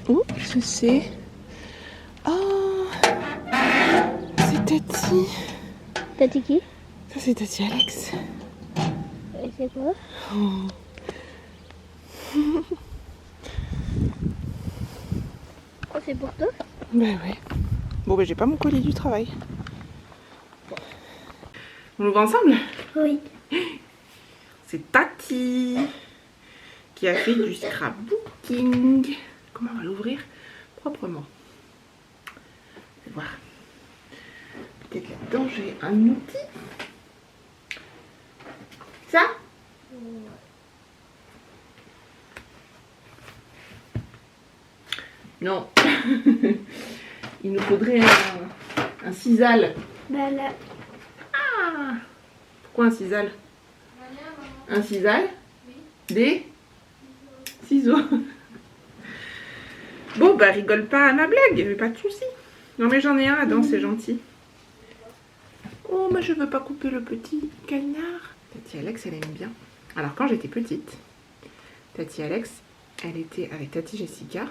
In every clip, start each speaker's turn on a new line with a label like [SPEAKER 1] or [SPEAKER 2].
[SPEAKER 1] Oh, ce c'est... Oh, c'est Tati.
[SPEAKER 2] Tati qui?
[SPEAKER 1] Ça c'est Tati Alex.
[SPEAKER 2] Et c'est quoi?
[SPEAKER 1] Oh.
[SPEAKER 2] Oh, c'est pour toi?
[SPEAKER 1] Bah ouais. Bon bah j'ai pas mon colis du travail. On l'ouvre ensemble?
[SPEAKER 2] Oui.
[SPEAKER 1] C'est Tati qui a fait du scrapbooking. Comment on va l'ouvrir proprement? On va voir. Peut-être là-dedans j'ai un outil. Ça? Non. Il nous faudrait un sisal.
[SPEAKER 2] Bah là.
[SPEAKER 1] Ah! Pourquoi un sisal? Un sisal? Des ciseaux. Bon bah rigole pas à ma blague, mais pas de soucis. Non mais j'en ai un là-dedans, c'est gentil. Oh mais je veux pas couper le petit canard. Tati Alex elle aime bien. Alors quand j'étais petite, Tati Alex, elle était avec Tati Jessica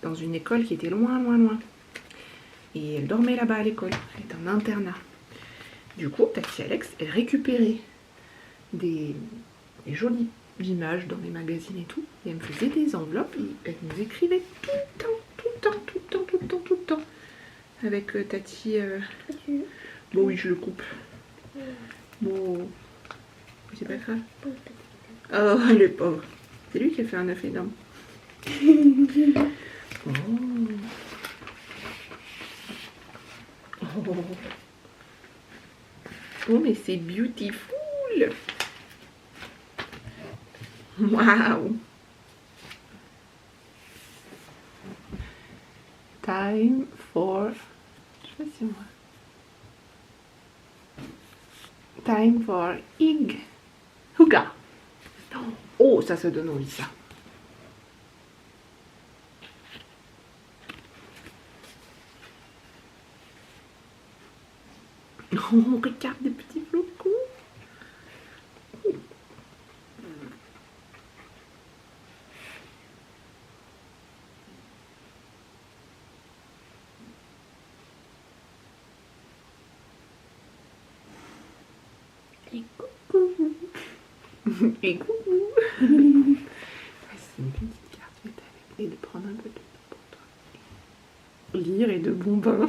[SPEAKER 1] dans une école qui était loin, loin, loin. Et elle dormait là-bas à l'école. Elle était en internat. Du coup, Tati Alex, elle récupérait des jolies images dans les magazines et tout. Et elle me faisait des enveloppes et elle nous écrivait tout le temps, tout le temps, tout le temps, tout le temps, tout le temps. Avec Tati... Bon oui, je le coupe. Bon, c'est pas grave. Oh, le pauvre. C'est lui qui a fait un œuf énorme. Oh. Oh. Oh, mais c'est beautiful. Waouh. Time for... Je sais pas si moi... Time for Ig. Huga. Oh, ça donne envie, ça. Oh, regarde des petits flocons.
[SPEAKER 2] Et coucou.
[SPEAKER 1] Et coucou. C'est une petite carte, je vais t'arrêter de prendre un peu de temps pour toi. Lire et de bons bains.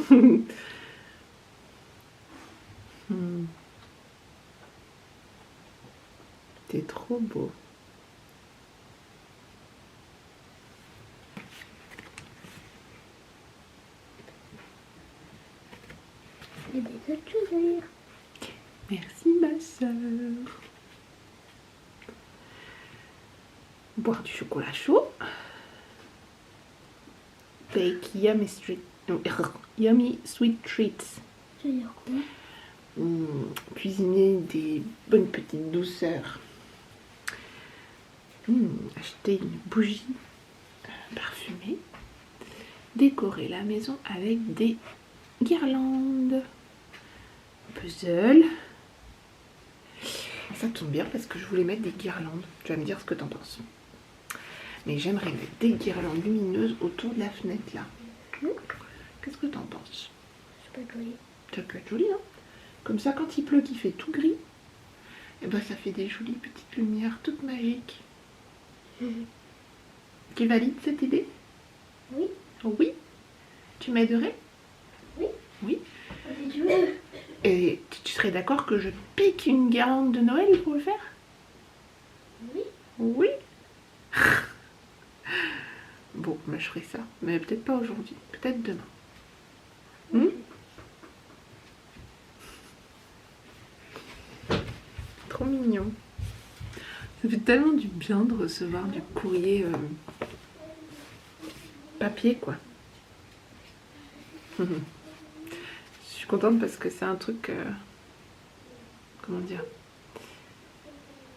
[SPEAKER 1] T'es trop beau.
[SPEAKER 2] Il y a des autres choses à lire.
[SPEAKER 1] Merci ma soeur. Boire du chocolat chaud. Bake yummy, yummy sweet treats.
[SPEAKER 2] Ça veut dire quoi?
[SPEAKER 1] Cuisiner des bonnes petites douceurs. Acheter une bougie parfumée. Décorer la maison avec des guirlandes. Puzzle. Ça tombe bien parce que je voulais mettre des guirlandes. Tu vas me dire ce que t'en penses. Mais j'aimerais mettre des guirlandes lumineuses autour de la fenêtre là. Qu'est-ce que t'en penses?
[SPEAKER 2] C'est pas joli.
[SPEAKER 1] Ça peut être joli, hein? Comme ça, quand il pleut, qu'il fait tout gris, et ben ça fait des jolies petites lumières toutes magiques. Tu valides cette idée?
[SPEAKER 2] Oui.
[SPEAKER 1] Oui. Tu m'aiderais?
[SPEAKER 2] Oui.
[SPEAKER 1] Oui.
[SPEAKER 2] Si tu veux.
[SPEAKER 1] Et tu serais d'accord que je pique une guirlande de Noël pour le faire?
[SPEAKER 2] Oui.
[SPEAKER 1] Oui. Bon, bah, je ferai ça. Mais peut-être pas aujourd'hui. Peut-être demain. Trop mignon. Ça fait tellement du bien de recevoir du courrier papier, quoi. Je suis contente parce que c'est un truc comment dire,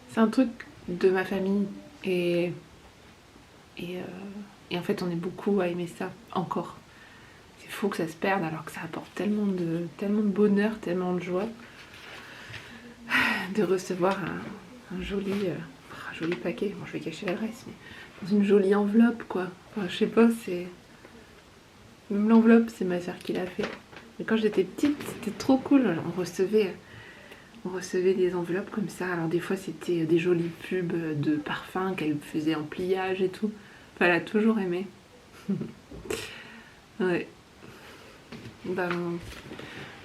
[SPEAKER 1] c'est un truc de ma famille et en fait on est beaucoup à aimer ça encore. C'est fou que ça se perde alors que ça apporte tellement de bonheur, tellement de joie de recevoir un joli paquet. Bon, je vais cacher l'adresse, mais dans une jolie enveloppe quoi. Enfin, je sais pas, c'est même l'enveloppe, c'est ma soeur qui l'a fait. Mais quand j'étais petite, c'était trop cool. On recevait des enveloppes comme ça. Alors des fois c'était des jolies pubs de parfums qu'elle faisait en pliage et tout. Enfin, elle a toujours aimé. Ouais. Ben,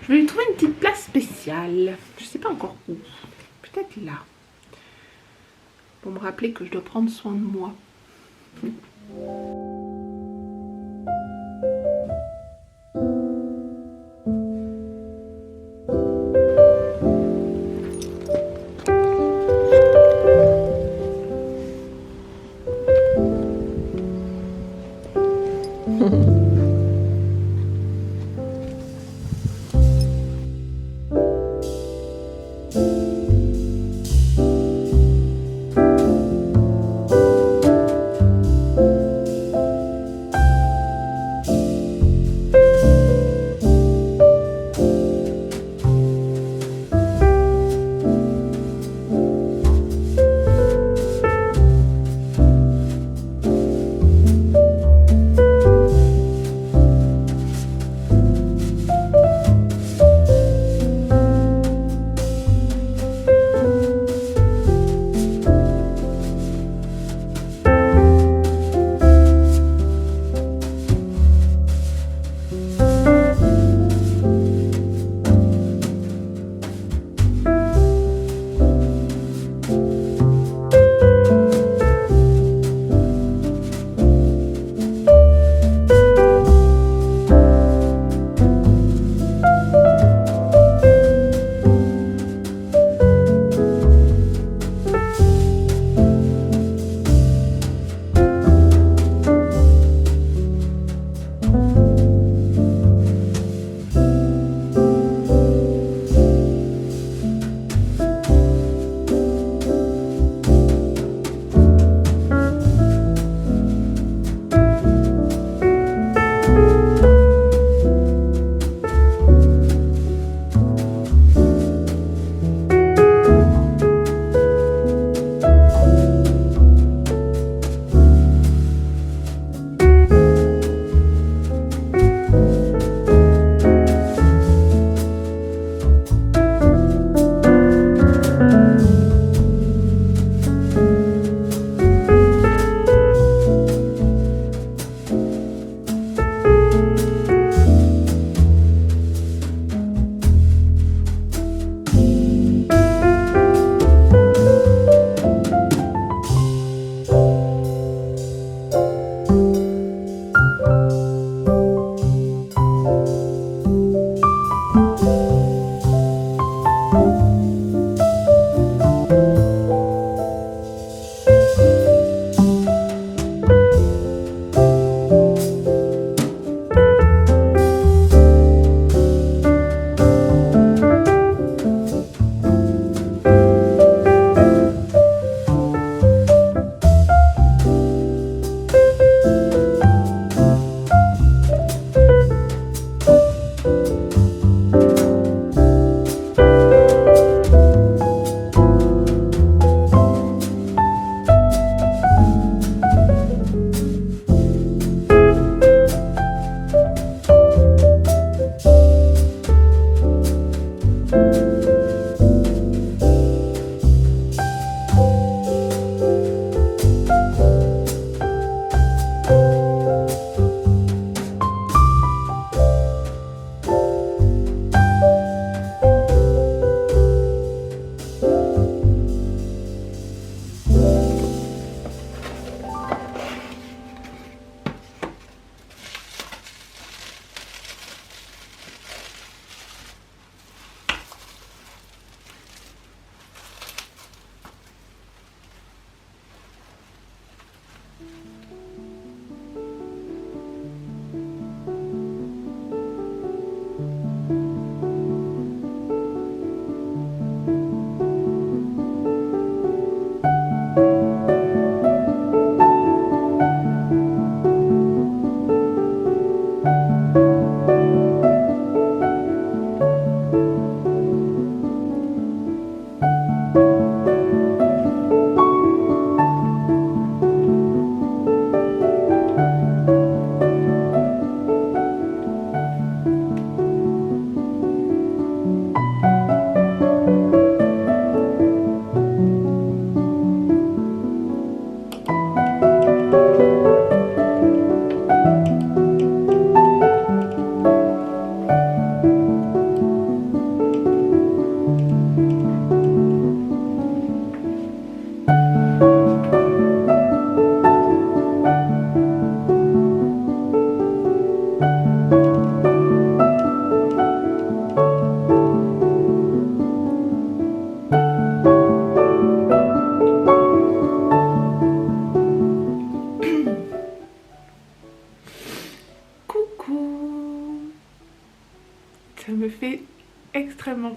[SPEAKER 1] je vais lui trouver une petite place spéciale. Je sais pas encore où. Peut-être là. Pour me rappeler que je dois prendre soin de moi.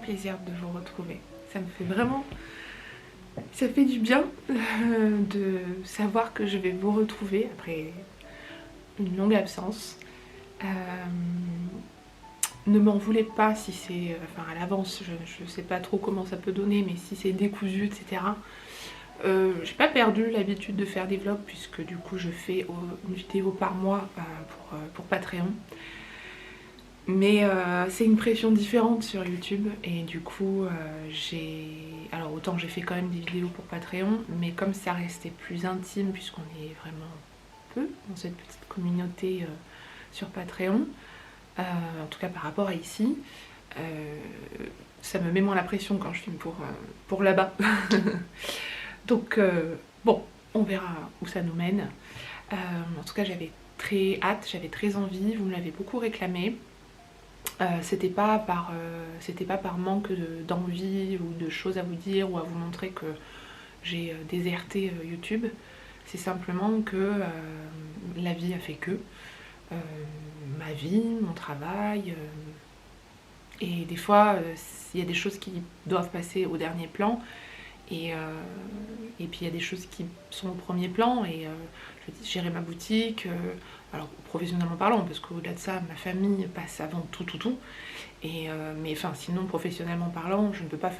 [SPEAKER 1] plaisir de vous retrouver. Ça me fait vraiment... Ça fait du bien de savoir que je vais vous retrouver après une longue absence. Ne m'en voulez pas si c'est... Enfin, à l'avance, je sais pas trop comment ça peut donner, mais si c'est décousu, etc. J'ai pas perdu l'habitude de faire des vlogs, puisque du coup je fais une vidéo par mois pour Patreon. Mais c'est une pression différente sur YouTube, et du coup alors autant j'ai fait quand même des vidéos pour Patreon, mais comme ça restait plus intime, puisqu'on est vraiment peu dans cette petite communauté sur Patreon, en tout cas par rapport à ici, ça me met moins la pression quand je filme pour là-bas. Donc bon, on verra où ça nous mène. En tout cas j'avais très hâte, j'avais très envie, vous me l'avez beaucoup réclamé. C'était pas par manque d'envie ou de choses à vous dire ou à vous montrer que j'ai déserté YouTube. C'est simplement que la vie a fait que ma vie, mon travail, et des fois il y a des choses qui doivent passer au dernier plan, et puis il y a des choses qui sont au premier plan, et je dis gérer ma boutique, alors professionnellement parlant, parce qu'au-delà de ça ma famille passe avant tout, et mais enfin sinon professionnellement parlant, je ne peux pas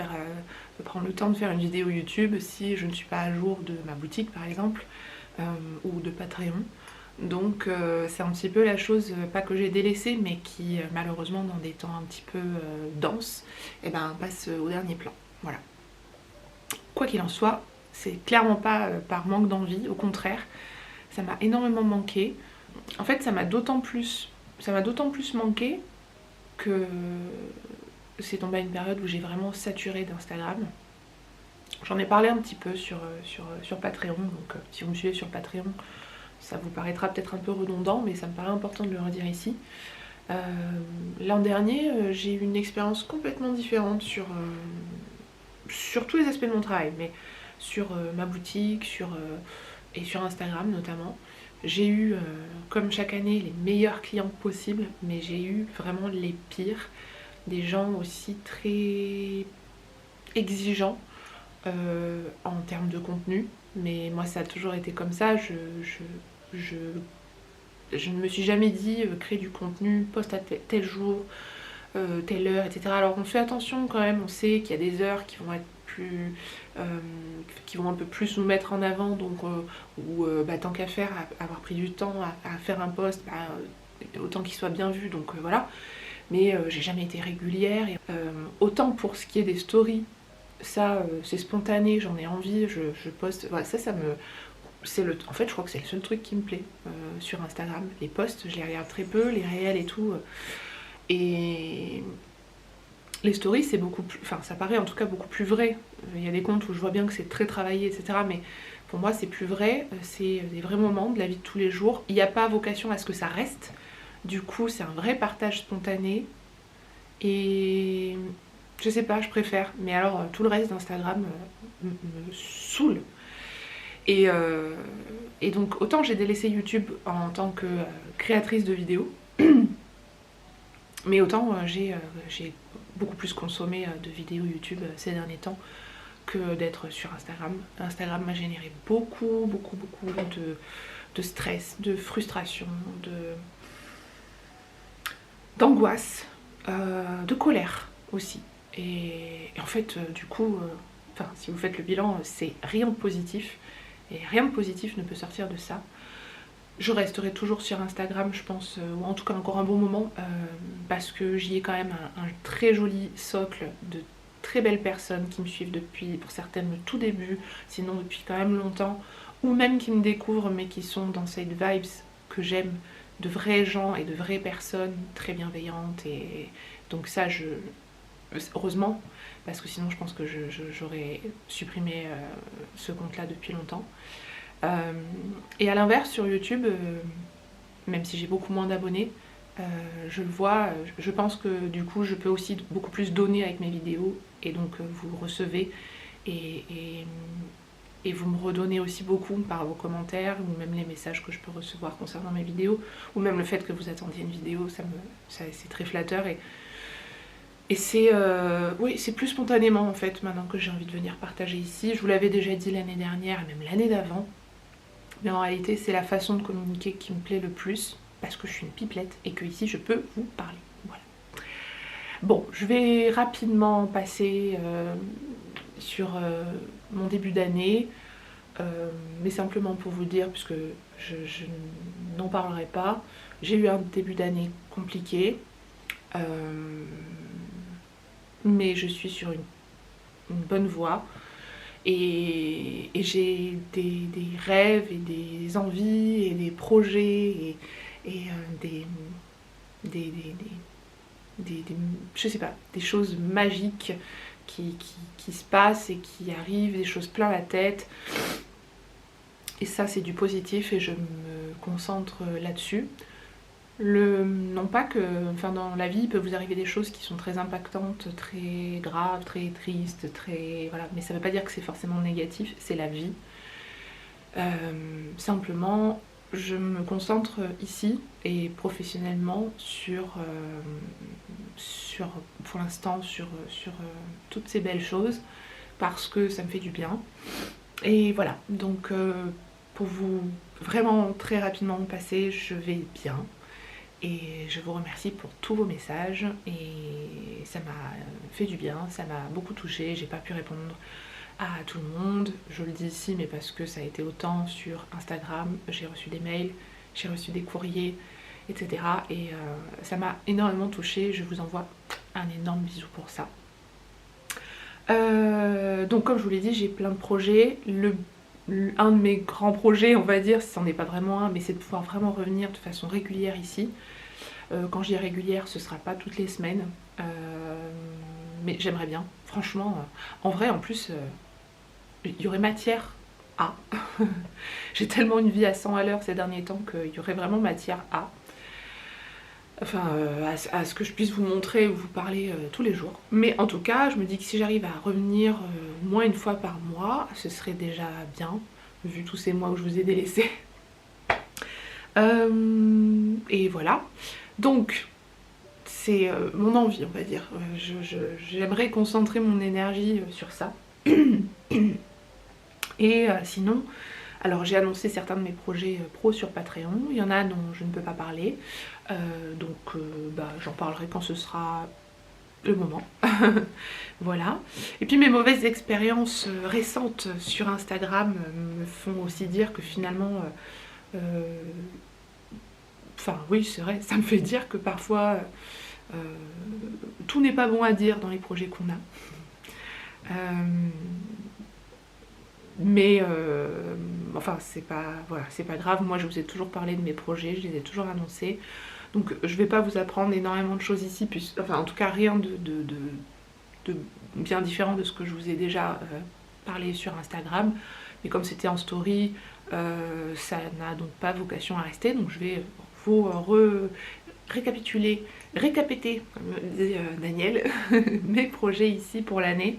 [SPEAKER 1] prendre le temps de faire une vidéo YouTube si je ne suis pas à jour de ma boutique par exemple, ou de Patreon. Donc c'est un petit peu la chose, pas que j'ai délaissée, mais qui malheureusement dans des temps un petit peu denses, et ben passe au dernier plan. Voilà. Quoi qu'il en soit, c'est clairement pas par manque d'envie, au contraire, ça m'a énormément manqué. En fait, ça m'a d'autant plus manqué que c'est tombé à une période où j'ai vraiment saturé d'Instagram. J'en ai parlé un petit peu sur Patreon, donc si vous me suivez sur Patreon, ça vous paraîtra peut-être un peu redondant, mais ça me paraît important de le redire ici. L'an dernier, j'ai eu une expérience complètement différente sur tous les aspects de mon travail, mais sur ma boutique, et sur Instagram notamment. J'ai eu, comme chaque année, les meilleurs clients possibles, mais j'ai eu vraiment les pires. Des gens aussi très exigeants en termes de contenu, mais moi ça a toujours été comme ça. Je ne me suis jamais dit créer du contenu, poste à tel jour, telle heure, etc. Alors on fait attention quand même, on sait qu'il y a des heures qui vont être plus, qui vont un peu plus nous mettre en avant, donc tant qu'à faire, avoir pris du temps à faire un post, autant qu'il soit bien vu, donc voilà. Mais j'ai jamais été régulière, et, autant pour ce qui est des stories, ça c'est spontané, j'en ai envie, je poste, voilà, ça me... En fait je crois que c'est le seul truc qui me plaît sur Instagram. Les posts je les regarde très peu, les réels et tout, et les stories c'est beaucoup plus, enfin ça paraît en tout cas beaucoup plus vrai. Il y a des comptes où je vois bien que c'est très travaillé, etc., mais pour moi c'est plus vrai, c'est des vrais moments de la vie de tous les jours. Il n'y a pas vocation à ce que ça reste, du coup c'est un vrai partage spontané, et je sais pas, je préfère. Mais alors tout le reste d'Instagram me saoule. Et donc autant j'ai délaissé YouTube en tant que créatrice de vidéos, mais autant j'ai beaucoup plus consommé de vidéos YouTube ces derniers temps que d'être sur Instagram. Instagram m'a généré beaucoup de stress, de frustration, d'angoisse, de colère aussi. Et en fait, du coup, si vous faites le bilan, c'est rien de positif. Et rien de positif ne peut sortir de ça. Je resterai toujours sur Instagram, je pense, ou en tout cas encore un bon moment, parce que j'y ai quand même un très joli socle de très belles personnes qui me suivent depuis, pour certaines, le tout début, sinon depuis quand même longtemps, ou même qui me découvrent, mais qui sont dans cette vibes que j'aime, de vrais gens et de vraies personnes très bienveillantes. Et donc ça, heureusement, parce que sinon je pense que j'aurais supprimé ce compte-là depuis longtemps. Et à l'inverse, sur YouTube, même si j'ai beaucoup moins d'abonnés, je le vois, je pense que du coup je peux aussi beaucoup plus donner avec mes vidéos, et donc vous recevez, et vous me redonnez aussi beaucoup par vos commentaires, ou même les messages que je peux recevoir concernant mes vidéos, ou même le fait que vous attendiez une vidéo, c'est très flatteur. Et c'est oui, c'est plus spontanément en fait maintenant que j'ai envie de venir partager ici. Je vous l'avais déjà dit l'année dernière et même l'année d'avant. Mais en réalité, c'est la façon de communiquer qui me plaît le plus parce que je suis une pipelette et que ici je peux vous parler. Voilà. Bon, je vais rapidement passer sur mon début d'année, mais simplement pour vous dire, puisque je n'en parlerai pas, j'ai eu un début d'année compliqué, mais je suis sur une bonne voie. Et j'ai des rêves et des envies et des projets et des, je sais pas, des choses magiques qui se passent et qui arrivent, des choses plein la tête. Et ça, c'est du positif et je me concentre là-dessus. Non pas que, enfin dans la vie, il peut vous arriver des choses qui sont très impactantes, très graves, très tristes, très voilà, mais ça ne veut pas dire que c'est forcément négatif, c'est la vie. Simplement, je me concentre ici et professionnellement pour l'instant, sur toutes ces belles choses parce que ça me fait du bien. Et voilà, donc pour vous vraiment très rapidement passer, je vais bien. Et je vous remercie pour tous vos messages et ça m'a fait du bien, ça m'a beaucoup touchée, j'ai pas pu répondre à tout le monde, je le dis ici mais parce que ça a été autant sur Instagram, j'ai reçu des mails, j'ai reçu des courriers, etc. Et ça m'a énormément touchée, je vous envoie un énorme bisou pour ça. Donc comme je vous l'ai dit, j'ai plein de projets, un de mes grands projets, on va dire, si c'en est pas vraiment un, mais c'est de pouvoir vraiment revenir de façon régulière ici. Quand je dis régulière, ce sera pas toutes les semaines, mais j'aimerais bien. Franchement, en vrai, en plus, il y aurait matière à. J'ai tellement une vie à 100 à l'heure ces derniers temps qu'il y aurait vraiment matière à. Enfin, à ce que je puisse vous montrer ou vous parler tous les jours. Mais en tout cas, je me dis que si j'arrive à revenir au moins une fois par mois, ce serait déjà bien, vu tous ces mois où je vous ai délaissé. Et voilà. Donc, c'est mon envie, on va dire. J'aimerais concentrer mon énergie sur ça. Et sinon, alors j'ai annoncé certains de mes projets pro sur Patreon. Il y en a dont je ne peux pas parler. Donc j'en parlerai quand ce sera le moment. Voilà. Et puis mes mauvaises expériences récentes sur Instagram me font aussi dire que finalement... Enfin oui, c'est vrai, ça me fait dire que parfois tout n'est pas bon à dire dans les projets qu'on a. Mais enfin voilà, c'est pas grave, moi je vous ai toujours parlé de mes projets, je les ai toujours annoncés. Donc je vais pas vous apprendre énormément de choses ici, enfin en tout cas rien de bien différent de ce que je vous ai déjà parlé sur Instagram. Mais comme c'était en story, ça n'a donc pas vocation à rester, donc je vais vous récapiter, comme disait Daniel, mes projets ici pour l'année.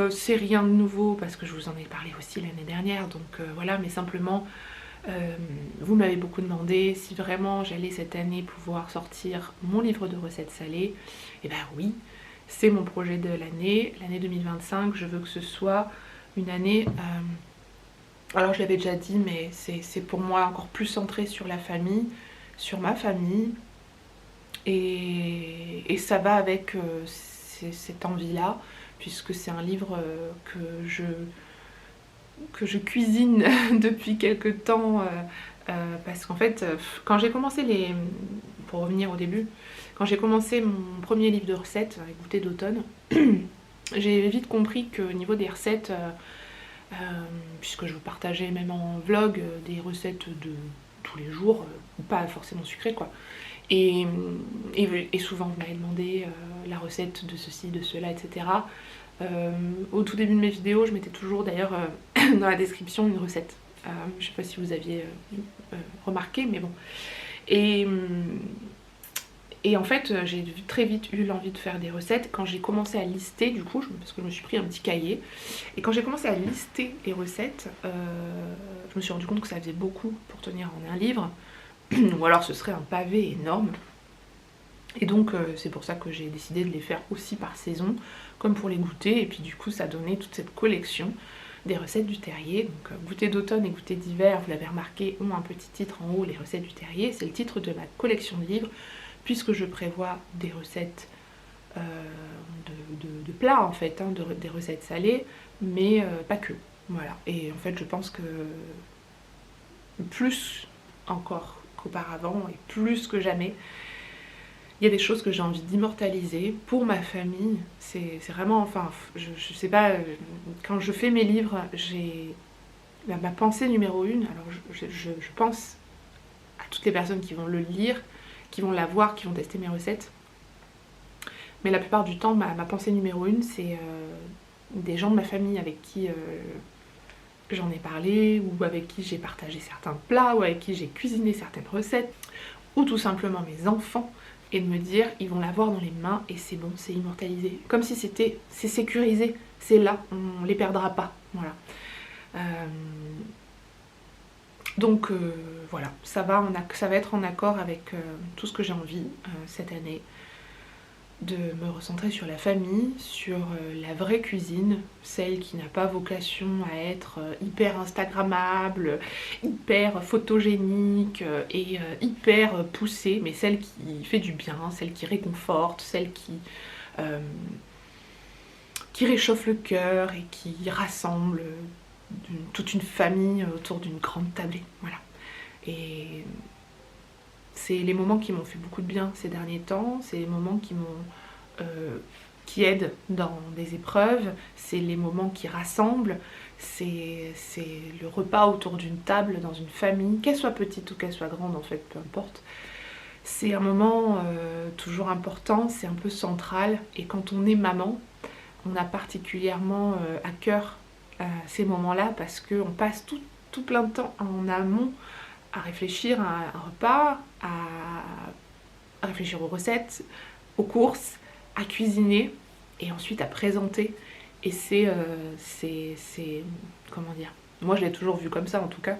[SPEAKER 1] C'est rien de nouveau parce que je vous en ai parlé aussi l'année dernière, donc voilà, mais simplement vous m'avez beaucoup demandé si vraiment j'allais cette année pouvoir sortir mon livre de recettes salées. Et ben oui, c'est mon projet de l'année 2025. Je veux que ce soit une année, alors je l'avais déjà dit, mais c'est pour moi encore plus centré sur la famille, sur ma famille, et ça va avec cette envie-là, puisque c'est un livre que je cuisine depuis quelques temps, parce qu'en fait, quand j'ai commencé pour revenir au début, quand j'ai commencé mon premier livre de recettes, avec Goûter d'automne, j'ai vite compris qu'au niveau des recettes, puisque je vous partageais même en vlog des recettes de tous les jours, pas forcément sucrées quoi, et souvent vous m'avez demandé la recette de ceci, de cela, etc. Au tout début de mes vidéos, je mettais toujours d'ailleurs dans la description une recette. Je sais pas si vous aviez remarqué, mais bon. Et en fait, j'ai très vite eu l'envie de faire des recettes. Quand j'ai commencé à lister, du coup, parce que je me suis pris un petit cahier, et quand j'ai commencé à lister les recettes, je me suis rendu compte que ça faisait beaucoup pour tenir en un livre, ou alors ce serait un pavé énorme. Et donc c'est pour ça que j'ai décidé de les faire aussi par saison, comme pour les goûters, et puis du coup ça donnait toute cette collection des recettes du terrier. Donc goûter d'automne et goûter d'hiver, vous l'avez remarqué, ont un petit titre en haut, les recettes du terrier, c'est le titre de ma collection de livres, puisque je prévois des recettes de plats en fait, hein, des recettes salées, mais pas que. Voilà, et en fait je pense que plus encore qu'auparavant, et plus que jamais, il y a des choses que j'ai envie d'immortaliser pour ma famille. C'est vraiment, enfin, je sais pas, quand je fais mes livres, j'ai ma pensée numéro une. Alors je pense à toutes les personnes qui vont le lire, qui vont la voir, qui vont tester mes recettes. Mais la plupart du temps, ma pensée numéro une, c'est des gens de ma famille avec qui j'en ai parlé, ou avec qui j'ai partagé certains plats, ou avec qui j'ai cuisiné certaines recettes, ou tout simplement mes enfants, et de me dire, ils vont l'avoir dans les mains, et c'est bon, c'est immortalisé. Comme si c'est sécurisé, c'est là, on les perdra pas, voilà. Donc voilà, ça va être en accord avec tout ce que j'ai envie cette année, de me recentrer sur la famille, sur la vraie cuisine, celle qui n'a pas vocation à être hyper instagrammable, hyper photogénique et hyper poussée, mais celle qui fait du bien, celle qui réconforte, celle qui réchauffe le cœur et qui rassemble toute une famille autour d'une grande tablée. Voilà. Et c'est les moments qui m'ont fait beaucoup de bien ces derniers temps, c'est les moments qui aident dans des épreuves, c'est les moments qui rassemblent, c'est le repas autour d'une table dans une famille, qu'elle soit petite ou qu'elle soit grande en fait, peu importe. C'est un moment toujours important, c'est un peu central, et quand on est maman, on a particulièrement à cœur ces moments-là, parce qu'on passe tout plein de temps en amont à réfléchir à un repas, à réfléchir aux recettes, aux courses, à cuisiner, et ensuite à présenter. Et c'est comment dire, moi je l'ai toujours vu comme ça en tout cas,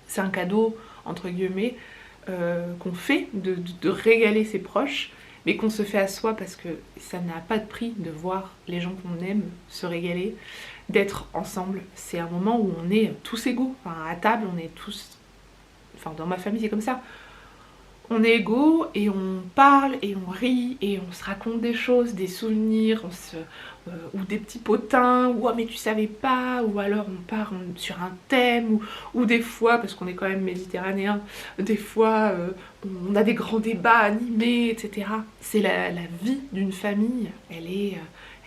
[SPEAKER 1] c'est un cadeau entre guillemets qu'on fait de régaler ses proches, mais qu'on se fait à soi, parce que ça n'a pas de prix de voir les gens qu'on aime se régaler, d'être ensemble. C'est un moment où on est tous égaux, enfin, à table on est tous, enfin dans ma famille c'est comme ça, on est égaux et on parle et on rit et on se raconte des choses, des souvenirs, ou des petits potins, ou oh mais tu savais pas, ou alors on part sur un thème, ou des fois, parce qu'on est quand même méditerranéen, des fois on a des grands débats animés, etc. C'est la vie d'une famille, elle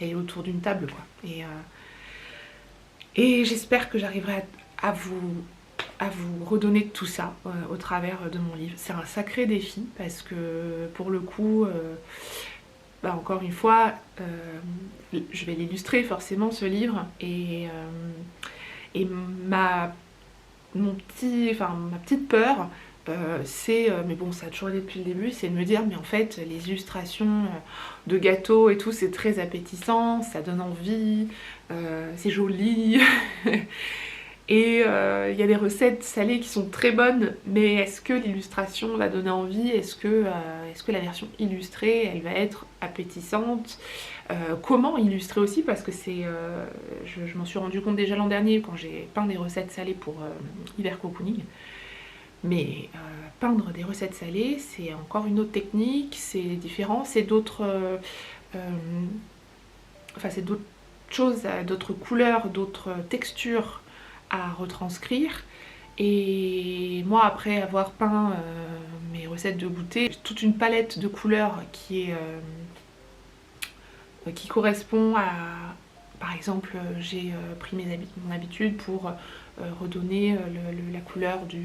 [SPEAKER 1] est autour d'une table, quoi. Et j'espère que j'arriverai à vous redonner tout ça au travers de mon livre. C'est un sacré défi, parce que pour le coup, encore une fois, je vais l'illustrer forcément ce livre, et ma petite peur, c'est, mais bon ça a toujours été depuis le début, c'est de me dire mais en fait les illustrations de gâteaux et tout c'est très appétissant, ça donne envie, c'est joli et il y a des recettes salées qui sont très bonnes, mais est-ce que l'illustration va donner envie? Est-ce que la version illustrée, elle va être appétissante? Comment illustrer aussi? Parce que je m'en suis rendu compte déjà l'an dernier quand j'ai peint des recettes salées pour Hiver Cocooning. Mais peindre des recettes salées, c'est encore une autre technique, c'est différent, c'est d'autres... c'est d'autres choses, d'autres couleurs, d'autres textures à retranscrire. Et moi, après avoir peint mes recettes de goûter, j'ai toute une palette de couleurs qui correspond à... Par exemple, j'ai pris mon habitude pour redonner la couleur du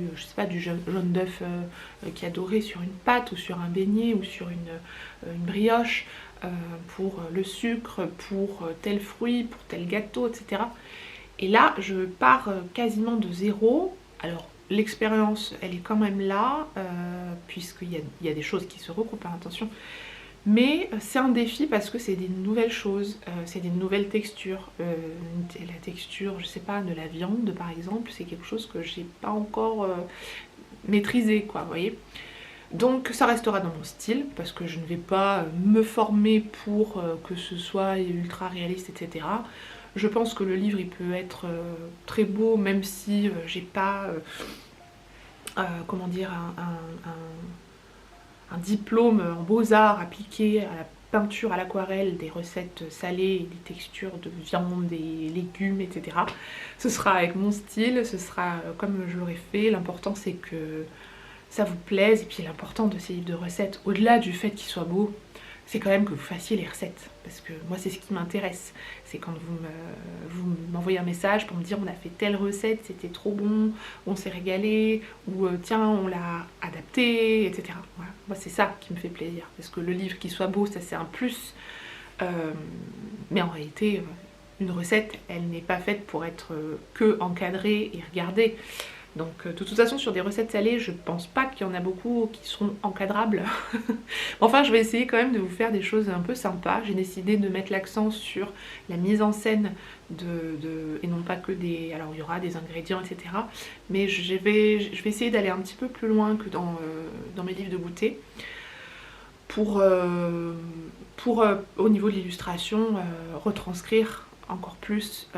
[SPEAKER 1] jaune d'œuf qui a doré sur une pâte, ou sur un beignet, ou sur une brioche, pour le sucre, pour tel fruit, pour tel gâteau, etc. Et là, je pars quasiment de zéro. Alors, l'expérience, elle est quand même là, puisqu'il y a des choses qui se regroupent, hein, attention. Mais c'est un défi parce que c'est des nouvelles choses, c'est des nouvelles textures. La texture, je sais pas, de la viande par exemple, c'est quelque chose que j'ai pas encore maîtrisé, quoi, vous voyez. Donc ça restera dans mon style, parce que je ne vais pas me former pour que ce soit ultra réaliste, etc. Je pense que le livre il peut être très beau, même si j'ai pas comment dire, un diplôme en beaux-arts appliqué à la peinture à l'aquarelle, des recettes salées, des textures de viande, des légumes, etc. Ce sera avec mon style, ce sera comme je l'aurais fait. L'important c'est que ça vous plaise, et puis l'important de ces livres de recettes, au-delà du fait qu'ils soient beaux, c'est quand même que vous fassiez les recettes, parce que moi c'est ce qui m'intéresse, c'est quand vous m'envoyez un message pour me dire on a fait telle recette, c'était trop bon, on s'est régalé, ou tiens on l'a adapté, etc. Voilà. Moi c'est ça qui me fait plaisir, parce que le livre qui soit beau, ça c'est un plus, mais en réalité une recette elle n'est pas faite pour être que encadrée et regardée. Donc de toute façon sur des recettes salées je pense pas qu'il y en a beaucoup qui seront encadrables. Enfin je vais essayer quand même de vous faire des choses un peu sympas. J'ai décidé de mettre l'accent sur la mise en scène et non pas que des... Alors il y aura des ingrédients etc. Mais je vais essayer d'aller un petit peu plus loin que dans mes livres de goûter. Pour au niveau de l'illustration retranscrire encore plus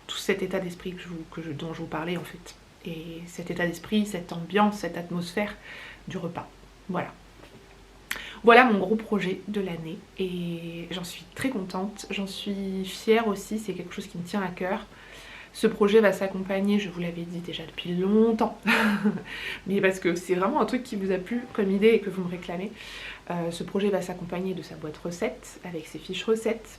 [SPEAKER 1] tout cet état d'esprit dont je vous parlais en fait. Et cet état d'esprit, cette ambiance, cette atmosphère du repas. Voilà. Voilà mon gros projet de l'année et j'en suis très contente, j'en suis fière aussi, c'est quelque chose qui me tient à cœur. Ce projet va s'accompagner, je vous l'avais dit déjà depuis longtemps, mais parce que c'est vraiment un truc qui vous a plu comme idée et que vous me réclamez. Ce projet va s'accompagner de sa boîte recettes, avec ses fiches recettes.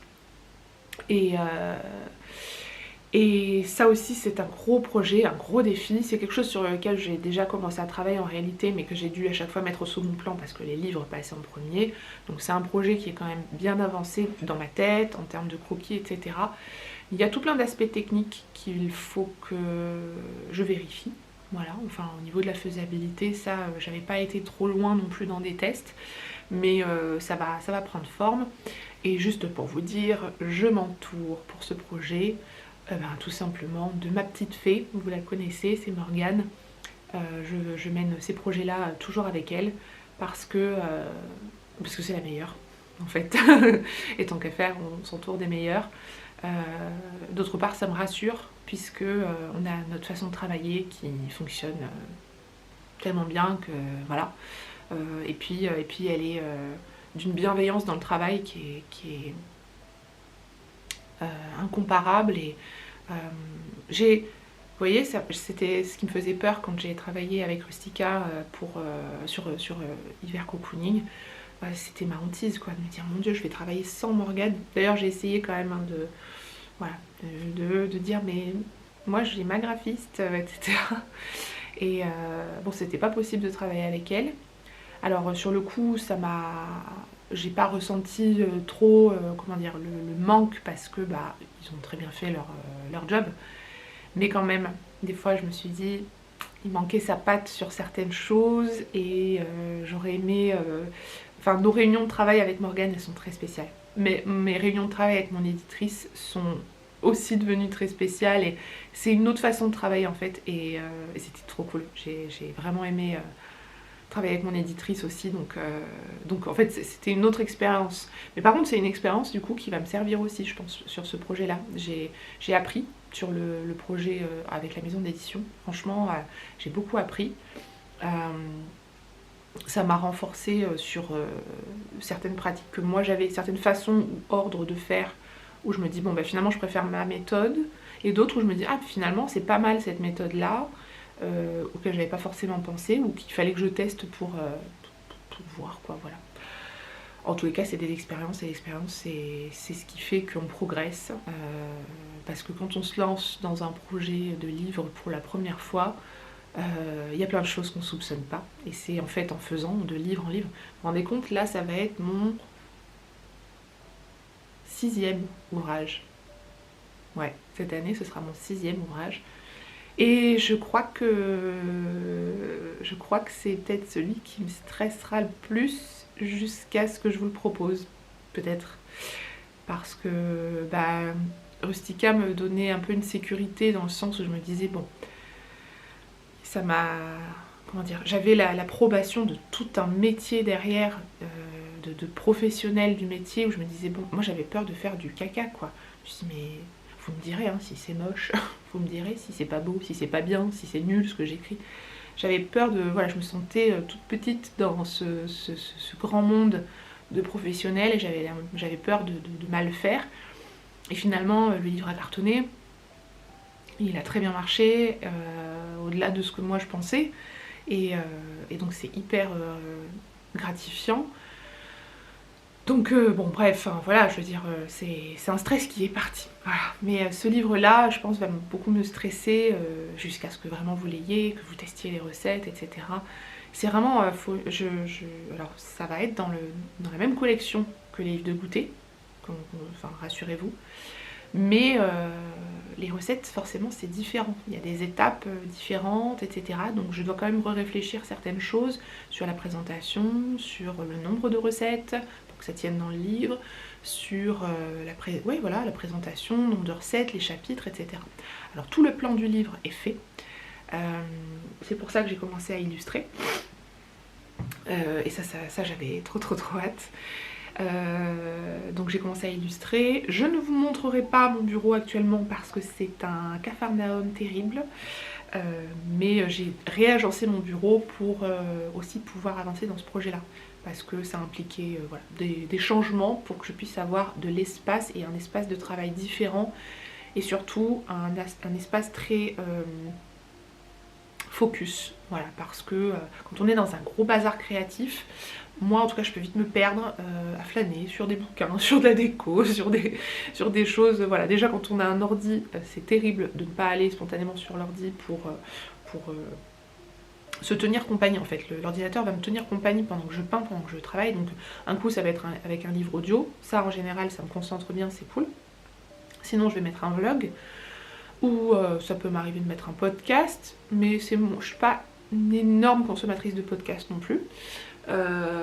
[SPEAKER 1] Et ça aussi c'est un gros projet, un gros défi, c'est quelque chose sur lequel j'ai déjà commencé à travailler en réalité mais que j'ai dû à chaque fois mettre au second plan parce que les livres passaient en premier. Donc c'est un projet qui est quand même bien avancé dans ma tête, en termes de croquis, etc. Il y a tout plein d'aspects techniques qu'il faut que je vérifie. Voilà, enfin au niveau de la faisabilité, ça j'avais pas été trop loin non plus dans des tests, mais ça va prendre forme. Et juste pour vous dire, je m'entoure pour ce projet tout simplement de ma petite fée, vous la connaissez, c'est Morgane. Je mène ces projets-là toujours avec elle parce que c'est la meilleure en fait. Et tant qu'à faire, on s'entoure des meilleurs. D'autre part, ça me rassure puisque on a notre façon de travailler qui fonctionne tellement bien que voilà. Et puis elle est d'une bienveillance dans le travail qui est incomparable. Et vous voyez, c'était ce qui me faisait peur quand j'ai travaillé avec Rustica sur Hiver Cocooning. C'était ma hantise quoi, de me dire mon Dieu je vais travailler sans Morgane. D'ailleurs j'ai essayé quand même de dire mais moi j'ai ma graphiste, etc. Et bon c'était pas possible de travailler avec elle. Alors sur le coup j'ai pas ressenti trop comment dire le manque parce que ils ont très bien fait leur job, mais quand même des fois je me suis dit il manquait sa patte sur certaines choses et j'aurais aimé enfin nos réunions de travail avec Morgane elles sont très spéciales, mais mes réunions de travail avec mon éditrice sont aussi devenues très spéciales et c'est une autre façon de travailler en fait et c'était trop cool, j'ai vraiment aimé travailler avec mon éditrice aussi, donc en fait c'était une autre expérience. Mais par contre c'est une expérience du coup qui va me servir aussi je pense sur ce projet là. J'ai appris sur le projet avec la maison d'édition, franchement j'ai beaucoup appris. Ça m'a renforcé sur certaines pratiques que moi j'avais, certaines façons ou ordres de faire où je me dis bon finalement je préfère ma méthode, et d'autres où je me dis finalement c'est pas mal cette méthode là auquel j'avais pas forcément pensé ou qu'il fallait que je teste pour voir quoi, voilà. En tous les cas c'est des expériences et l'expérience c'est ce qui fait qu'on progresse parce que quand on se lance dans un projet de livre pour la première fois y a plein de choses qu'on soupçonne pas et c'est en fait en faisant de livre en livre. Vous vous rendez compte, là ça va être mon 6e ouvrage. Ouais, cette année ce sera mon 6e ouvrage. Et je crois que c'est peut-être celui qui me stressera le plus jusqu'à ce que je vous le propose, peut-être. Parce que Rustica me donnait un peu une sécurité dans le sens où je me disais bon, ça m'a comment dire, j'avais l'approbation de tout un métier derrière, de professionnels du métier, où je me disais, bon, moi j'avais peur de faire du caca, quoi. Je me suis dit, mais vous me direz hein, si c'est moche, vous me direz si c'est pas beau, si c'est pas bien, si c'est nul ce que j'écris. J'avais peur de, voilà, je me sentais toute petite dans ce grand monde de professionnels, et j'avais peur de mal faire. Et finalement, le livre a cartonné, il a très bien marché, au-delà de ce que moi je pensais, et donc c'est hyper gratifiant. Donc bon bref, hein, voilà, je veux dire, c'est un stress qui est parti. Voilà. Mais ce livre-là, je pense, va beaucoup me stresser jusqu'à ce que vraiment vous l'ayez, que vous testiez les recettes, etc. C'est vraiment, alors ça va être dans la même collection que les livres de goûter, enfin rassurez-vous. Mais les recettes, forcément, c'est différent. Il y a des étapes différentes, etc. Donc je dois quand même réfléchir certaines choses sur la présentation, sur le nombre de recettes, pour que ça tienne dans le livre, sur la présentation, le nombre de recettes, les chapitres, etc. Alors tout le plan du livre est fait. C'est pour ça que j'ai commencé à illustrer. Et ça j'avais trop hâte. Donc j'ai commencé à illustrer. Je ne vous montrerai pas mon bureau actuellement parce que c'est un capharnaüm terrible, mais j'ai réagencé mon bureau pour aussi pouvoir avancer dans ce projet-là, parce que ça impliquait voilà, des changements pour que je puisse avoir de l'espace et un espace de travail différent, et surtout un espace très focus, voilà, parce que quand on est dans un gros bazar créatif, moi en tout cas je peux vite me perdre à flâner sur des bouquins, sur de la déco, sur des choses, voilà. Déjà quand on a un ordi, c'est terrible de ne pas aller spontanément sur l'ordi pour se tenir compagnie en fait. L'ordinateur va me tenir compagnie pendant que je peins, pendant que je travaille, donc un coup ça va être avec un livre audio, ça en général ça me concentre bien, c'est cool. Sinon je vais mettre un vlog, ou ça peut m'arriver de mettre un podcast, mais je suis pas une énorme consommatrice de podcasts non plus.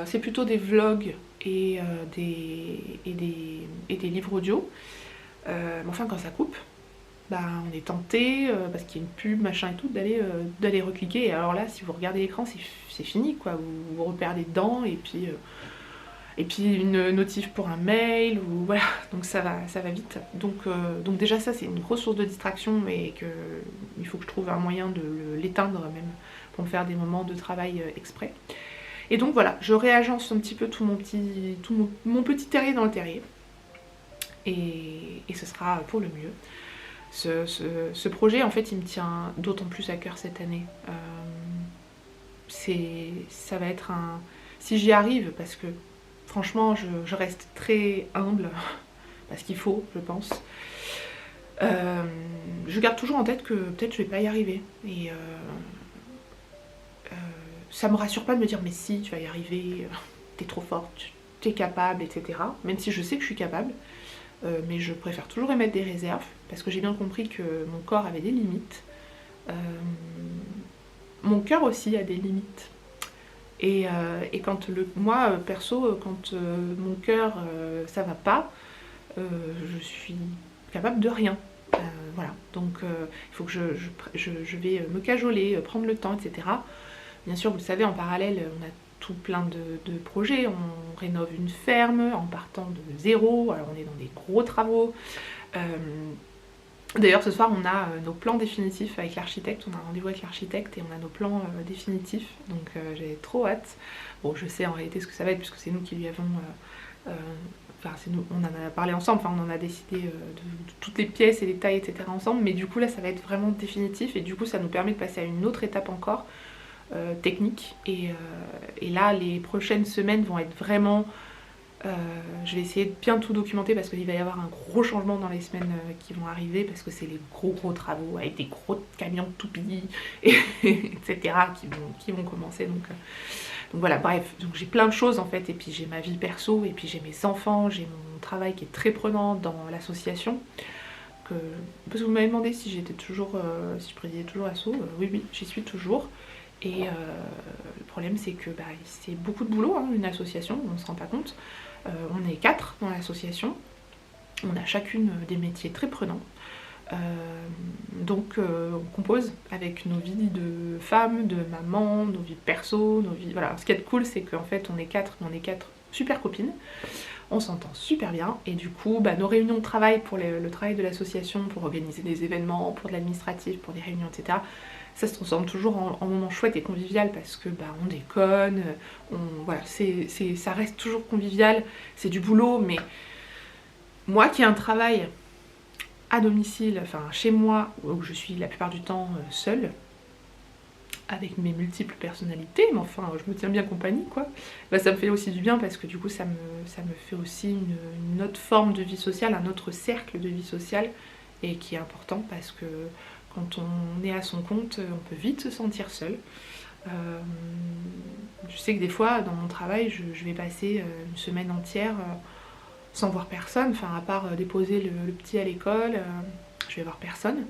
[SPEAKER 1] C'est plutôt des vlogs et des livres audio. Mais enfin quand ça coupe, bah, on est tenté, parce qu'il y a une pub, machin et tout, d'aller recliquer. Et alors là, si vous regardez l'écran, c'est fini, quoi. Vous reperdez dedans, et puis une notif pour un mail, ou voilà, donc ça va vite. Donc déjà ça c'est une grosse source de distraction, et il faut que je trouve un moyen de l'éteindre même, pour me faire des moments de travail exprès. Et donc voilà, je réagence un petit peu tout mon petit terrier dans le terrier, et ce sera pour le mieux. Ce projet en fait il me tient d'autant plus à cœur cette année. Ça va être si j'y arrive, parce que franchement, je reste très humble, parce qu'il faut, je pense. Je garde toujours en tête que peut-être je vais pas y arriver. Et ça me rassure pas de me dire, mais si, tu vas y arriver, t'es trop forte, t'es capable, etc. Même si je sais que je suis capable. Mais je préfère toujours émettre des réserves, parce que j'ai bien compris que mon corps avait des limites. Mon cœur aussi a des limites. Et quand moi, perso, quand mon cœur, ça va pas, je suis capable de rien. Voilà, donc il faut que je vais me cajoler, prendre le temps, etc. Bien sûr, vous le savez, en parallèle, on a tout plein de projets. On rénove une ferme en partant de zéro, alors on est dans des gros travaux. D'ailleurs ce soir on a nos plans définitifs avec l'architecte, on a un rendez-vous avec l'architecte et on a nos plans définitifs, donc j'ai trop hâte. Bon, je sais en réalité ce que ça va être, puisque c'est nous qui lui avons... enfin c'est nous, on en a parlé ensemble, enfin on en a décidé de toutes les pièces et les tailles, etc. ensemble, mais du coup là ça va être vraiment définitif, et du coup ça nous permet de passer à une autre étape encore technique, et là les prochaines semaines vont être vraiment... je vais essayer de bien tout documenter, parce qu'il va y avoir un gros changement dans les semaines qui vont arriver, parce que c'est les gros travaux avec des gros camions de toupies, etc. qui vont commencer. Donc voilà, bref, donc j'ai plein de choses en fait, et puis j'ai ma vie perso, et puis j'ai mes enfants, j'ai mon travail qui est très prenant dans l'association. Parce que vous m'avez demandé si j'étais toujours, si je présidais toujours l'asso. Oui, j'y suis toujours. Et le problème c'est que c'est beaucoup de boulot, hein, une association, on ne se rend pas compte. On est 4 dans l'association, on a chacune des métiers très prenants. Donc on compose avec nos vies de femmes, de maman, nos vies perso, nos vies... Voilà, ce qui est cool, c'est qu'en fait on est quatre, mais on est quatre super copines. On s'entend super bien et du coup nos réunions de travail pour le travail de l'association, pour organiser des événements, pour de l'administratif, pour des réunions, etc. Ça se transforme toujours en moment chouette et convivial parce que on déconne, voilà, ça reste toujours convivial, c'est du boulot, mais moi qui ai un travail à domicile, enfin chez moi, où je suis la plupart du temps seule, avec mes multiples personnalités, mais enfin je me tiens bien compagnie quoi, ça me fait aussi du bien parce que du coup ça me fait aussi une autre forme de vie sociale, un autre cercle de vie sociale, et qui est important parce que quand on est à son compte, on peut vite se sentir seul. Je sais que des fois dans mon travail je vais passer une semaine entière sans voir personne, enfin à part déposer le petit à l'école, je vais voir personne.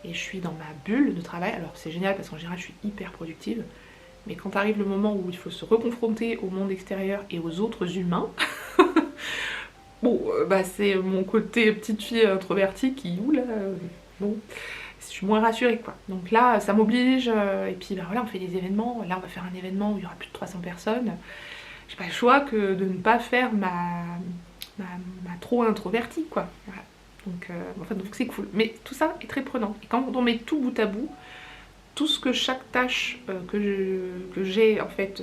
[SPEAKER 1] Et je suis dans ma bulle de travail. Alors c'est génial parce qu'en général je suis hyper productive, mais quand arrive le moment où il faut se reconfronter au monde extérieur et aux autres humains, bon c'est mon côté petite fille introvertie qui, oula, bon, je suis moins rassurée quoi. Donc là ça m'oblige, et puis voilà, on fait des événements. Là on va faire un événement où il y aura plus de 300 personnes. J'ai pas le choix que de ne pas faire ma trop introvertie quoi. Voilà. Donc c'est cool. Mais tout ça est très prenant. Et quand on met tout bout à bout, tout ce que chaque tâche que j'ai en fait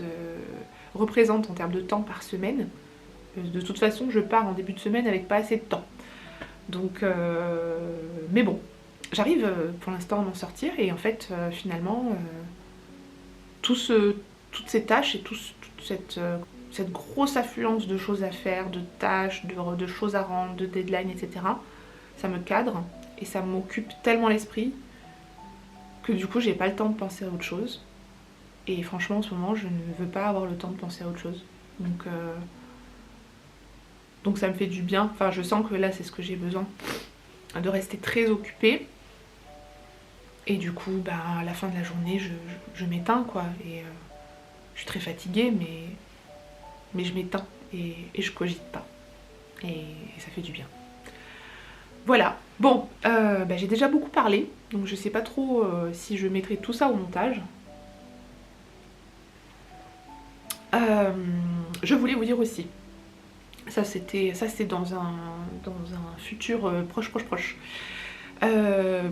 [SPEAKER 1] représente en termes de temps par semaine, de toute façon je pars en début de semaine avec pas assez de temps. Donc mais bon, j'arrive pour l'instant à m'en sortir et en fait finalement toutes ces tâches et toute cette grosse affluence de choses à faire, de tâches, de choses à rendre, de deadlines, etc. Ça me cadre et ça m'occupe tellement l'esprit que du coup j'ai pas le temps de penser à autre chose. Et franchement en ce moment je ne veux pas avoir le temps de penser à autre chose. Donc ça me fait du bien. Enfin je sens que là c'est ce que j'ai besoin, de rester très occupée. Et du coup à la fin de la journée je m'éteins quoi. Et je suis très fatiguée mais je m'éteins et je cogite pas. Et ça fait du bien. Voilà, bon, j'ai déjà beaucoup parlé, donc je sais pas trop si je mettrai tout ça au montage. Je voulais vous dire aussi, ça c'est dans un futur proche.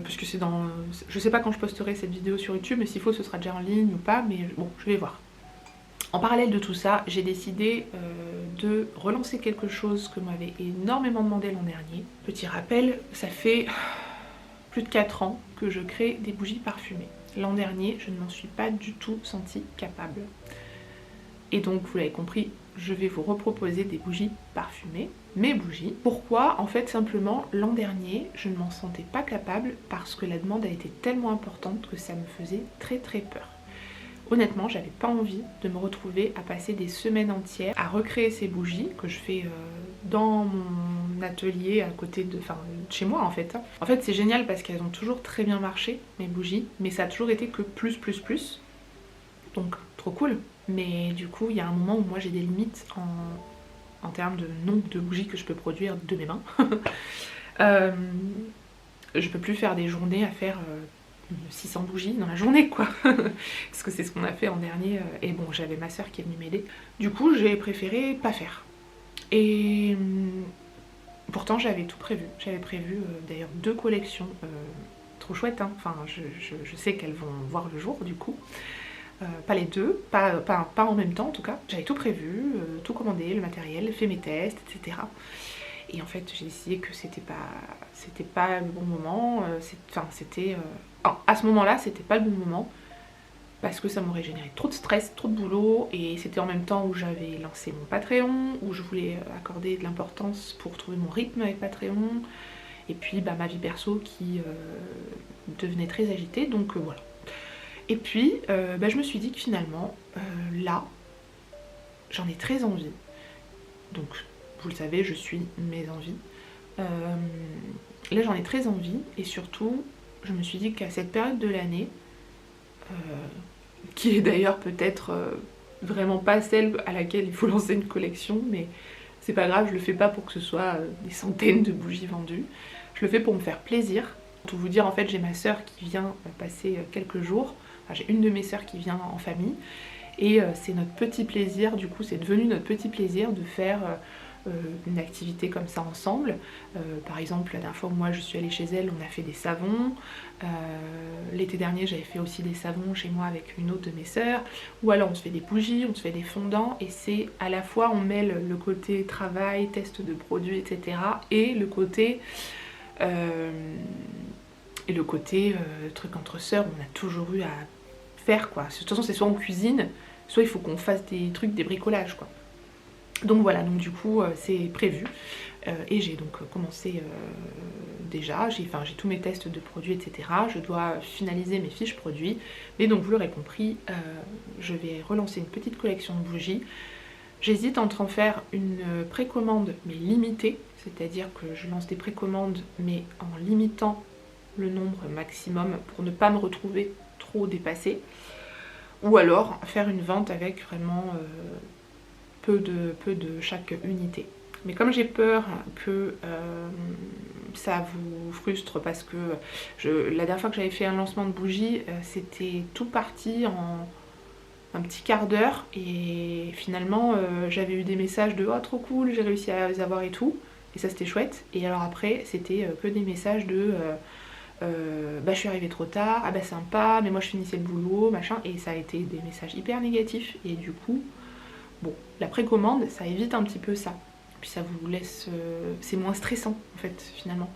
[SPEAKER 1] Puisque c'est dans... Je sais pas quand je posterai cette vidéo sur YouTube, mais s'il faut ce sera déjà en ligne ou pas, mais bon, je vais voir. En parallèle de tout ça, j'ai décidé de relancer quelque chose que m'avait énormément demandé l'an dernier. Petit rappel, ça fait plus de 4 ans que je crée des bougies parfumées. L'an dernier, je ne m'en suis pas du tout sentie capable. Et donc, vous l'avez compris, je vais vous reproposer des bougies parfumées, mes bougies. Pourquoi? En fait, simplement, l'an dernier, je ne m'en sentais pas capable parce que la demande a été tellement importante que ça me faisait très peur. Honnêtement, j'avais pas envie de me retrouver à passer des semaines entières à recréer ces bougies que je fais dans mon atelier à côté de... Enfin, chez moi en fait. En fait, c'est génial parce qu'elles ont toujours très bien marché, mes bougies, mais ça a toujours été que plus. Donc, trop cool. Mais du coup, il y a un moment où moi j'ai des limites en termes de nombre de bougies que je peux produire de mes mains. Je peux plus faire des journées à faire... 600 bougies dans la journée quoi. Parce que c'est ce qu'on a fait en dernier, et bon j'avais ma soeur qui est venue m'aider. Du coup j'ai préféré pas faire. Et pourtant j'avais tout prévu. J'avais prévu d'ailleurs 2 collections trop chouettes hein. Enfin je sais qu'elles vont voir le jour du coup. Pas les deux, pas en même temps en tout cas. J'avais tout prévu, tout commandé, le matériel, fait mes tests, etc. Et en fait j'ai décidé que c'était pas le bon moment, à ce moment-là c'était pas le bon moment parce que ça m'aurait généré trop de stress, trop de boulot, et c'était en même temps où j'avais lancé mon Patreon, où je voulais accorder de l'importance pour trouver mon rythme avec Patreon, et puis ma vie perso qui devenait très agitée, donc voilà. Et puis je me suis dit que finalement là j'en ai très envie, donc vous le savez, je suis mes envies. Là j'en ai très envie, et surtout je me suis dit qu'à cette période de l'année, qui est d'ailleurs peut-être vraiment pas celle à laquelle il faut lancer une collection, mais c'est pas grave, je le fais pas pour que ce soit des centaines de bougies vendues, je le fais pour me faire plaisir. tout vous dire, en fait, j'ai ma sœur qui vient passer quelques jours. Enfin, j'ai une de mes sœurs qui vient en famille. Et c'est notre petit plaisir, du coup, c'est devenu notre petit plaisir de faire une activité comme ça ensemble. Par exemple, la dernière fois où moi je suis allée chez elle, on a fait des savons. L'été dernier, j'avais fait aussi des savons chez moi avec une autre de mes sœurs. Ou alors on se fait des bougies, on se fait des fondants. Et c'est à la fois, on mêle le côté travail, test de produits, etc. Et le côté... truc entre sœurs, on a toujours eu à faire, quoi. De toute façon, c'est soit on cuisine, soit il faut qu'on fasse des trucs, des bricolages, quoi. Donc voilà, donc du coup c'est prévu et j'ai donc commencé déjà, j'ai tous mes tests de produits, etc. Je dois finaliser mes fiches produits, mais donc vous l'aurez compris, je vais relancer une petite collection de bougies. J'hésite entre en faire une précommande mais limitée, c'est-à-dire que je lance des précommandes mais en limitant le nombre maximum pour ne pas me retrouver trop dépassée, ou alors faire une vente avec vraiment... peu de chaque unité. Mais comme j'ai peur que ça vous frustre, parce que la dernière fois que j'avais fait un lancement de bougies, c'était tout parti en un petit quart d'heure et finalement j'avais eu des messages de « Oh trop cool, j'ai réussi à les avoir et tout » et ça c'était chouette. Et alors après c'était que des messages de bah je suis arrivée trop tard, ah bah sympa, mais moi je finissais le boulot, machin, et ça a été des messages hyper négatifs et du coup bon, la précommande, ça évite un petit peu ça. Puis ça vous laisse... c'est moins stressant, en fait, finalement.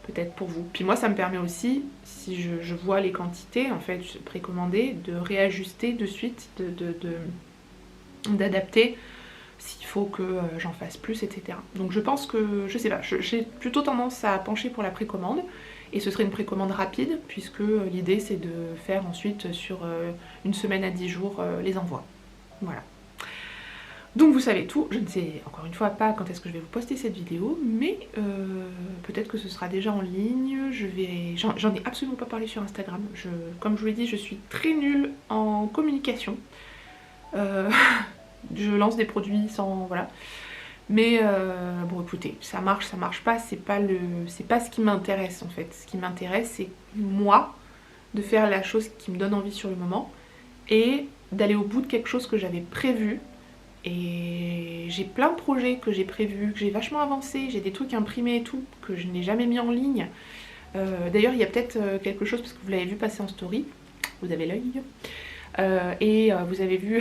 [SPEAKER 1] Peut-être pour vous. Puis moi, ça me permet aussi, si je vois les quantités, en fait, précommandées, de réajuster de suite, d'adapter s'il faut que j'en fasse plus, etc. Donc je pense que... Je sais pas, j'ai plutôt tendance à pencher pour la précommande. Et ce serait une précommande rapide, puisque l'idée, c'est de faire ensuite, sur une semaine à 10 jours, les envois. Voilà. Donc vous savez tout, je ne sais encore une fois pas quand est-ce que je vais vous poster cette vidéo, mais peut-être que ce sera déjà en ligne. J'en ai absolument pas parlé sur Instagram. Comme je vous l'ai dit, je suis très nulle en communication. Je lance des produits sans... voilà. Mais bon écoutez, ça marche pas, c'est pas ce qui m'intéresse en fait. Ce qui m'intéresse, c'est moi, de faire la chose qui me donne envie sur le moment et d'aller au bout de quelque chose que j'avais prévu. Et j'ai plein de projets que j'ai prévus, que j'ai vachement avancé, j'ai des trucs imprimés et tout, que je n'ai jamais mis en ligne. D'ailleurs, il y a peut-être quelque chose, parce que vous l'avez vu passer en story, vous avez l'œil, et vous avez vu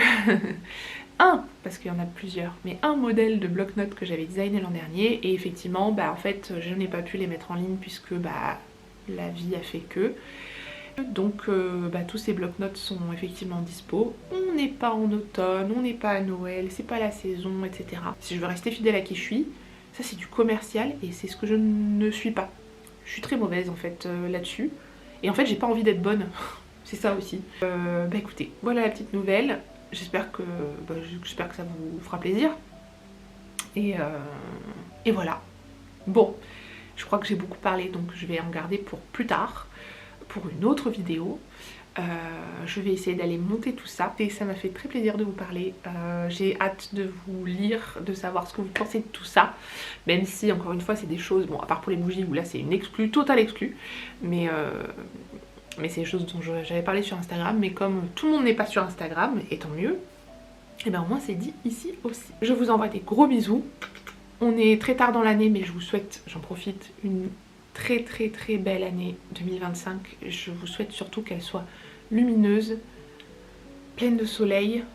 [SPEAKER 1] parce qu'il y en a plusieurs, mais un modèle de bloc-notes que j'avais designé l'an dernier, et effectivement, bah en fait, je n'ai pas pu les mettre en ligne, puisque bah la vie a fait que... Donc tous ces blocs-notes sont effectivement dispo. On n'est pas en automne, on n'est pas à Noël, c'est pas la saison, etc. Si je veux rester fidèle à qui je suis, ça c'est du commercial et c'est ce que je ne suis pas. Je suis très mauvaise en fait là-dessus. Et en fait j'ai pas envie d'être bonne, c'est ça aussi. Écoutez, voilà la petite nouvelle. J'espère que ça vous fera plaisir. Et voilà. Bon, je crois que j'ai beaucoup parlé, donc je vais en garder pour plus tard. Pour une autre vidéo. Je vais essayer d'aller monter tout ça et ça m'a fait très plaisir de vous parler. J'ai hâte de vous lire, de savoir ce que vous pensez de tout ça, même si encore une fois c'est des choses, bon à part pour les bougies où là c'est une exclue, totale exclue, mais c'est des choses dont j'avais parlé sur Instagram, mais comme tout le monde n'est pas sur Instagram, et tant mieux, et bien au moins c'est dit ici aussi. Je vous envoie des gros bisous. On est très tard dans l'année, mais je vous souhaite, j'en profite, une très belle année 2025. Je vous souhaite surtout qu'elle soit lumineuse, pleine de soleil,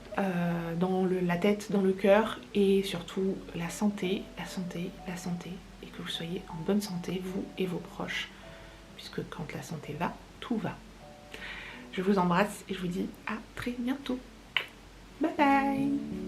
[SPEAKER 1] dans la tête, dans le cœur, et surtout la santé, et que vous soyez en bonne santé, vous et vos proches, puisque quand la santé va, tout va. Je vous embrasse et je vous dis à très bientôt. Bye bye.